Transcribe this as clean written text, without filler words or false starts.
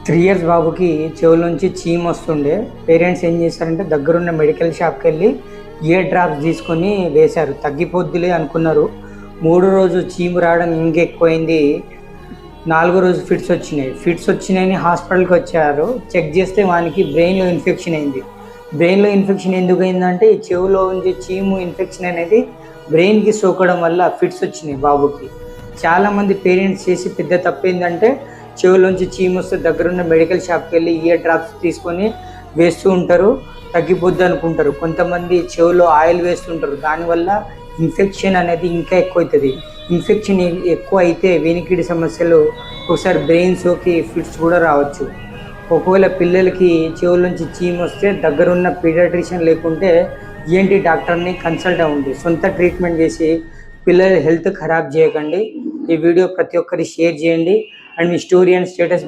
3 years బాబుకి చెవుల నుంచి చీమ వస్తుండే. పేరెంట్స్ ఏం చేశారంటే దగ్గరున్న మెడికల్ షాప్కి వెళ్ళి ఇయర్ డ్రాప్స్ తీసుకొని వేశారు. తగ్గిపోద్దులే అనుకున్నారు. 3 రోజు చీము రావడం ఇంకెక్కువైంది. 4 రోజు ఫిట్స్ వచ్చినాయని హాస్పిటల్కి వచ్చారు. చెక్ చేస్తే వానికి బ్రెయిన్లో ఇన్ఫెక్షన్ అయింది. బ్రెయిన్లో ఇన్ఫెక్షన్ ఎందుకు అయిందంటే ఈ చెవులో నుంచి చీము ఇన్ఫెక్షన్ అనేది బ్రెయిన్కి సోకడం వల్ల ఫిట్స్ వచ్చినాయి బాబుకి. చాలామంది పేరెంట్స్ చేసి పెద్ద తప్పు ఏంటంటే చెవులోంచి చీము వస్తే దగ్గరున్న మెడికల్ షాప్కి వెళ్ళి ఇయర్ డ్రాప్స్ తీసుకొని వేస్తూ ఉంటారు, తగ్గిపోద్ది అనుకుంటారు. కొంతమంది చెవులో ఆయిల్ వేస్తుంటారు, దానివల్ల ఇన్ఫెక్షన్ అనేది ఇంకా ఎక్కువ అవుతుంది. ఇన్ఫెక్షన్ ఎక్కువ అయితే వినికిడి సమస్యలు, ఒకసారి బ్రెయిన్ సోకి ఫిట్స్ కూడా రావచ్చు. ఒకవేళ పిల్లలకి చెవుల నుంచి చీము వస్తే దగ్గరున్న పీడియాట్రిషియన్ లేకుంటే ఈఎన్టీ డాక్టర్ని కన్సల్ట్ అవ్వండి. సొంత ట్రీట్మెంట్ చేసి పిల్లల హెల్త్ ఖరాబ్ చేయకండి. ఈ వీడియో ప్రతి ఒక్కరికి షేర్ చేయండి and me story and status